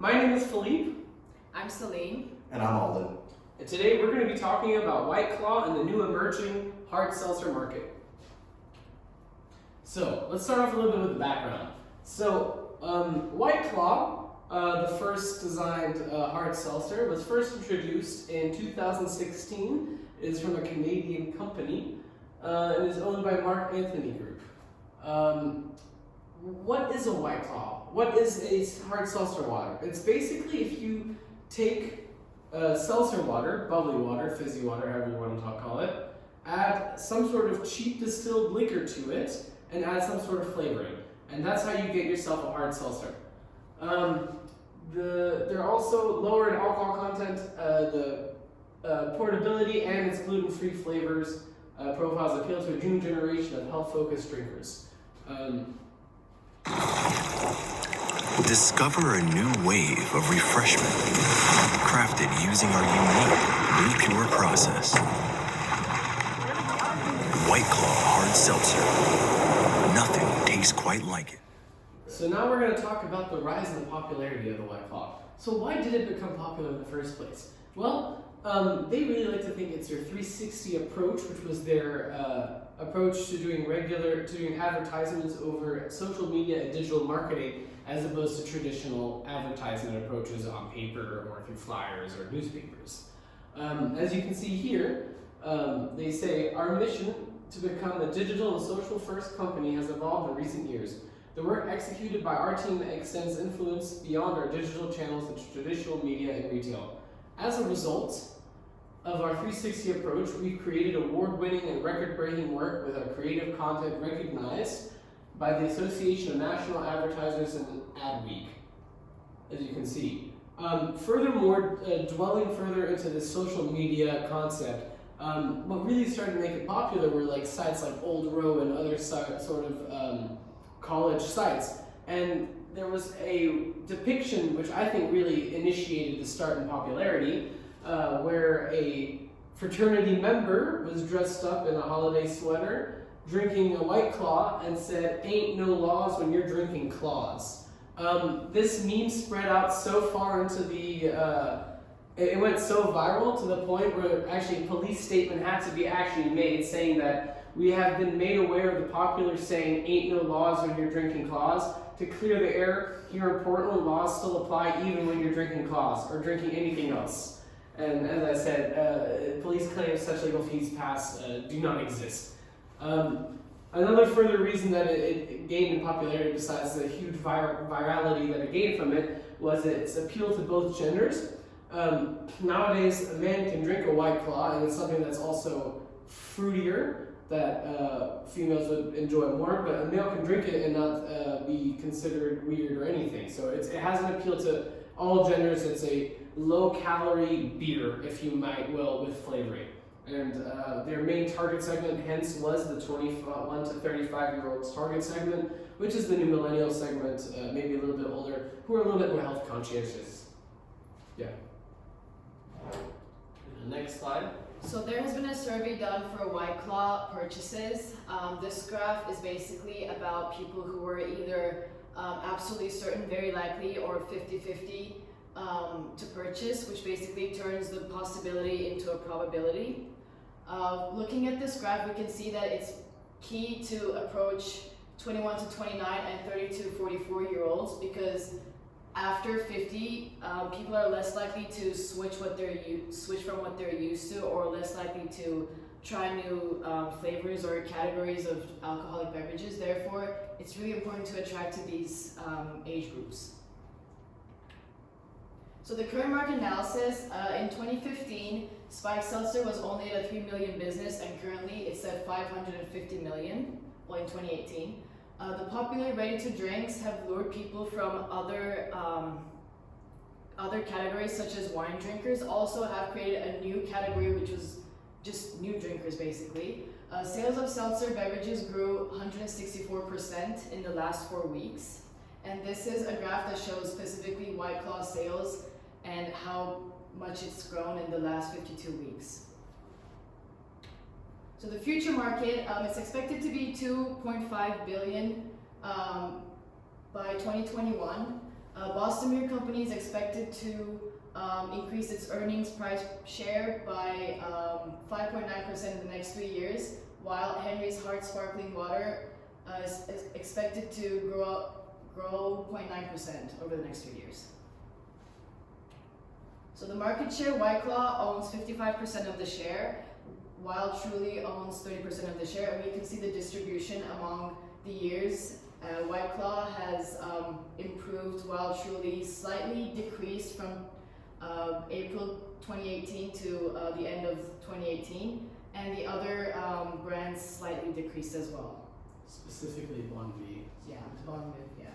My name is Philippe. I'm Selin. And I'm Alden. And today we're going to be talking about White Claw and the new emerging hard seltzer market. So let's start off a little bit with the background. So White Claw, the first designed hard seltzer, was first introduced in 2016. It is from a Canadian company and is owned by Mark Anthony Group. What is a White Claw? What is a hard seltzer water? It's basically if you take seltzer water, bubbly water, fizzy water, however you want to call it, add some sort of cheap distilled liquor to it, and add some sort of flavoring. And that's how you get yourself a hard seltzer. They're also lower in alcohol content, the portability and its gluten-free flavors profiles appeal to a new generation of health-focused drinkers. Discover a new wave of refreshment, crafted using our unique Blue Pure process. White Claw Hard Seltzer. Nothing tastes quite like it. So now we're going to talk about the rise in the popularity of the White Claw. So why did it become popular in the first place? Well, they really like to think it's their 360 approach, which was their approach to doing advertisements over social media and digital marketing, as opposed to traditional advertisement approaches on paper or through flyers or newspapers. As you can see here, they say, our mission to become a digital and social first company has evolved in recent years. The work executed by our team extends influence beyond our digital channels into traditional media and retail. As a result of our 360 approach, we've created award-winning and record-breaking work with our creative content recognized by the Association of National Advertisers and Adweek, as you can see. Furthermore, dwelling further into this social media concept, what really started to make it popular were like sites like Old Row and other sort of college sites. And there was a depiction which I think really initiated the start in popularity, where a fraternity member was dressed up in a holiday sweater, drinking a White Claw, and said, "Ain't no laws when you're drinking claws." This meme spread out so far into it went so viral to the point where actually a police statement had to be actually made saying that we have been made aware of the popular saying, "Ain't no laws when you're drinking claws." To clear the air, here in Portland, laws still apply even when you're drinking claws or drinking anything else. And as I said, police claims such legal fees passed do not exist. Another further reason that it gained in popularity, besides the huge virality that it gained from it, was its appeal to both genders. Nowadays, a man can drink a White Claw, and it's something that's also fruitier, that females would enjoy more, but a male can drink it and not be considered weird or anything. So it has an appeal to all genders. It's a low-calorie beer, if you might will, with flavoring. And their main target segment, hence, was the 21 to 35-year-olds target segment, which is the new millennial segment, maybe a little bit older, who are a little bit more health conscientious. Yeah. Next slide. So there has been a survey done for White Claw purchases. This graph is basically about people who were either absolutely certain, very likely, or 50-50 to purchase, which basically turns the possibility into a probability. Looking at this graph, we can see that it's key to approach 21 to 29 and 30 to 44-year-olds, because after 50, people are less likely to switch from what they're used to, or less likely to try new flavors or categories of alcoholic beverages. Therefore, it's really important to attract to these age groups. So the current market analysis, in 2015, Spike Seltzer was only at a 3 million business, and currently it's at 550 million, well, in 2018. The popular ready-to-drinks have lured people from other categories, such as wine drinkers, also have created a new category, which was just new drinkers, basically. Sales of seltzer beverages grew 164% in the last 4 weeks. And this is a graph that shows specifically White Claw sales and how much it's grown in the last 52 weeks. So the future market, it's expected to be $2.5 billion by 2021. Boston Beer Company is expected to increase its earnings price share by 5.9% in the next 3 years, while Henry's Hard Sparkling Water is expected to grow 0.9% over the next 3 years. So the market share, White Claw owns 55% of the share, while Truly owns 30% of the share, and we can see the distribution among the years. White Claw has improved, while Truly slightly decreased from April 2018 to the end of 2018, and the other brands slightly decreased as well. Specifically Bon V. Yeah, Bon Mid, yeah.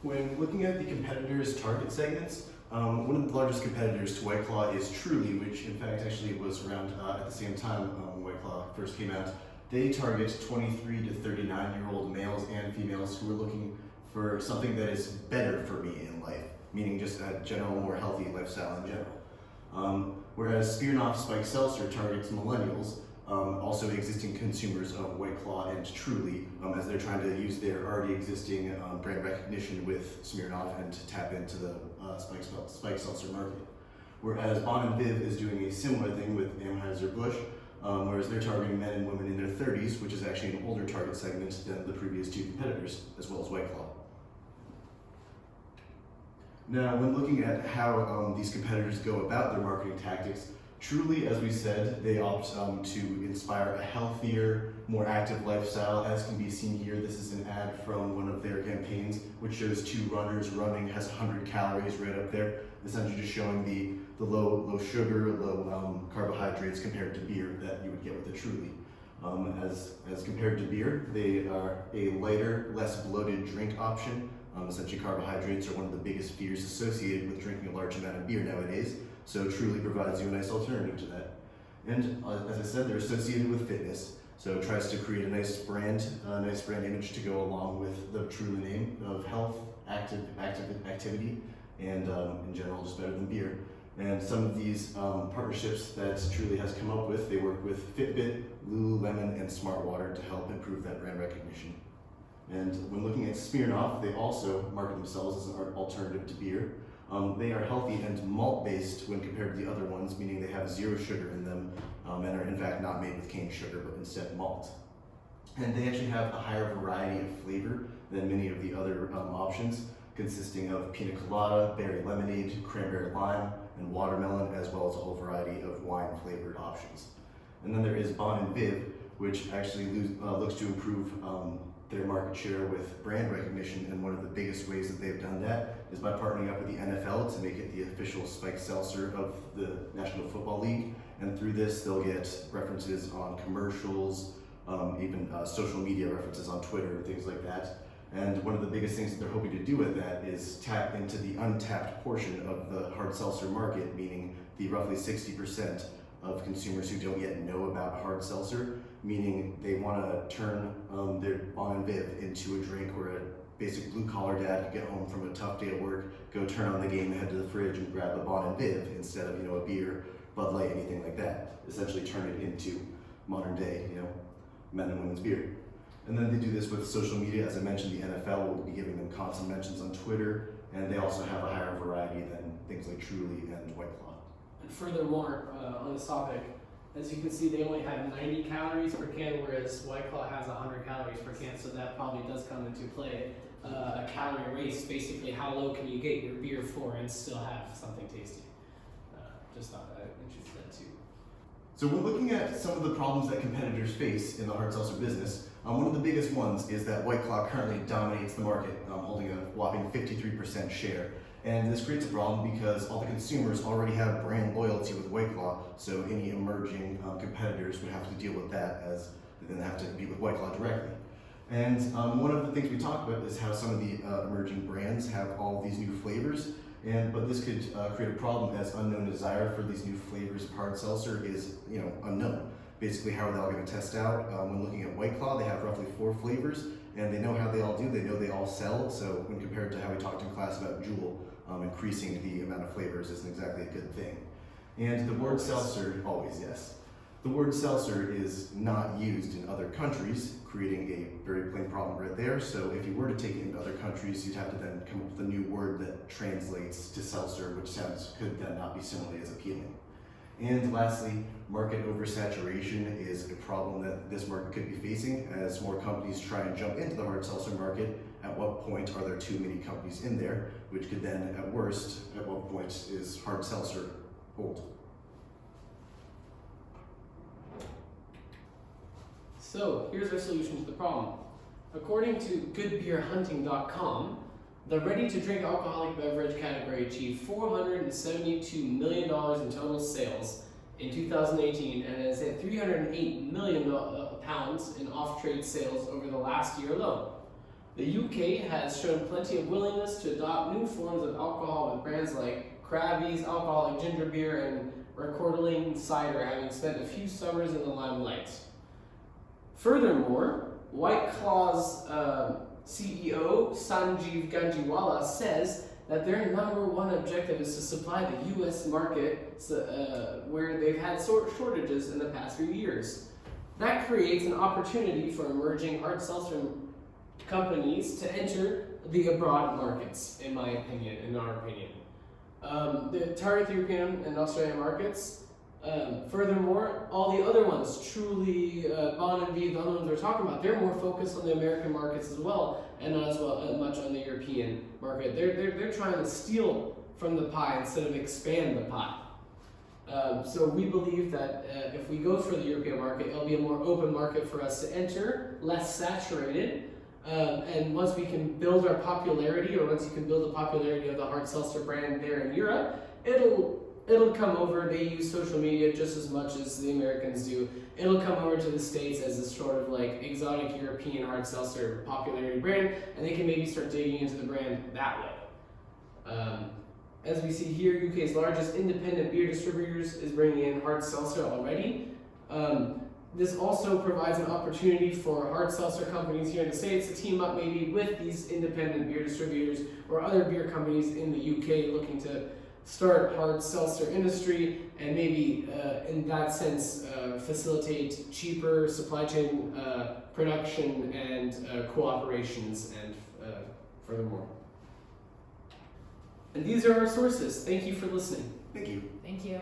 When looking at the competitors' target segments, one of the largest competitors to White Claw is Truly, which in fact actually was around at the same time White Claw first came out. They target 23 to 39-year-old males and females who are looking for something that is better for me in life, meaning just a general, more healthy lifestyle in general. Whereas Smirnoff Spiked Seltzer targets millennials, also existing consumers of White Claw and Truly, as they're trying to use their already existing brand recognition with Smirnoff and to tap into the Spiked Seltzer market. Whereas Bon and Viv is doing a similar thing with Anheuser-Busch, whereas they're targeting men and women in their 30s, which is actually an older target segment than the previous two competitors, as well as White Claw. Now, when looking at how these competitors go about their marketing tactics, Truly, as we said, they opt to inspire a healthier, more active lifestyle. As can be seen here, this is an ad from one of their campaigns, which shows two runners running, has 100 calories right up there, essentially just showing the low sugar, low carbohydrates compared to beer that you would get with a Truly. As compared to beer, they are a lighter, less bloated drink option. Essentially, carbohydrates are one of the biggest fears associated with drinking a large amount of beer nowadays, so Truly provides you a nice alternative to that. And as I said, they're associated with fitness, so it tries to create a nice brand image to go along with the Truly name of health, activity, and in general, just better than beer. And some of these partnerships that Truly has come up with, they work with Fitbit, Lululemon, and Smartwater to help improve that brand recognition. And when looking at Smirnoff, they also market themselves as an alternative to beer. They are healthy and malt-based when compared to the other ones, meaning they have 0 sugar in them and are in fact not made with cane sugar, but instead malt. And they actually have a higher variety of flavor than many of the other options, consisting of pina colada, berry lemonade, cranberry lime, and watermelon, as well as a whole variety of wine-flavored options. And then there is Bon and Viv, which actually looks to improve their market share with brand recognition, and one of the biggest ways that they've done that is by partnering up with the NFL to make it the official spiked seltzer of the National Football League. And through this, they'll get references on commercials, even social media references on Twitter and things like that. And one of the biggest things that they're hoping to do with that is tap into the untapped portion of the hard seltzer market, meaning the roughly 60% of consumers who don't yet know about hard seltzer, meaning they want to turn their Bon and Viv into a drink where a basic blue-collar dad could get home from a tough day at work, go turn on the game, head to the fridge and grab a Bon and Viv instead of, a beer, Bud Light, anything like that. Essentially turn it into modern day, men and women's beer. And then they do this with social media. As I mentioned, the NFL will be giving them constant mentions on Twitter, and they also have a higher variety than things like Truly and White Claw. And furthermore, on this topic, as you can see, they only have 90 calories per can, whereas White Claw has 100 calories per can, so that probably does come into play. A calorie race, basically how low can you get your beer for and still have something tasty. Just thought I'd introduce that too. So when looking at some of the problems that competitors face in the hard seltzer business, one of the biggest ones is that White Claw currently dominates the market, holding a whopping 53% share. And this creates a problem because all the consumers already have brand loyalty with White Claw, so any emerging competitors would have to deal with that, as they then have to compete with White Claw directly. And one of the things we talk about is how some of the emerging brands have all these new flavors, but this could create a problem, as unknown desire for these new flavors of hard seltzer is unknown. Basically, how are they all going to test out? When looking at White Claw, they have roughly 4 flavors, and they know how they all do. They know they all sell, so when compared to how we talked in class about Juul, increasing the amount of flavors isn't exactly a good thing. And the word seltzer, always, yes. The word seltzer is not used in other countries, creating a very plain problem right there. So if you were to take it into other countries, you'd have to then come up with a new word that translates to seltzer, which could then not be similarly as appealing. And lastly, market oversaturation is a problem that this market could be facing as more companies try and jump into the hard seltzer market. At what point are there too many companies in there, which could then, at worst, at what point is hard seltzer old? So here's our solution to the problem. According to goodbeerhunting.com, the ready-to-drink alcoholic beverage category achieved $472 million in total sales in 2018 and has hit £308 million pounds in off-trade sales over the last year alone. The UK has shown plenty of willingness to adopt new forms of alcohol with brands like Krabby's alcoholic ginger beer and Recordling cider having spent a few summers in the limelight. Furthermore, White Claw's CEO Sanjeev Ganjiwala says that their number one objective is to supply the U.S. market where they've had shortages in the past few years. That creates an opportunity for emerging hard seltzer companies to enter the abroad markets, in our opinion. The target European and Australian markets. Furthermore, all the other ones, Truly, Bon and Vie, the other ones we're talking about, they're more focused on the American markets as well, and not as much on the European market. They're trying to steal from the pie instead of expand the pie. So we believe that if we go for the European market, it'll be a more open market for us to enter, less saturated, and once we can build our popularity, or once you can build the popularity of the hard seltzer brand there in Europe, it'll come over. They use social media just as much as the Americans do. It'll come over to the States as this sort of like exotic European hard seltzer popularity brand, and they can maybe start digging into the brand that way. As we see here, UK's largest independent beer distributors is bringing in hard seltzer already. This also provides an opportunity for hard seltzer companies here in the States to team up maybe with these independent beer distributors or other beer companies in the UK looking to start hard seltzer industry and maybe in that sense facilitate cheaper supply chain production and cooperations and furthermore. And these are our sources. Thank you for listening. Thank you. Thank you.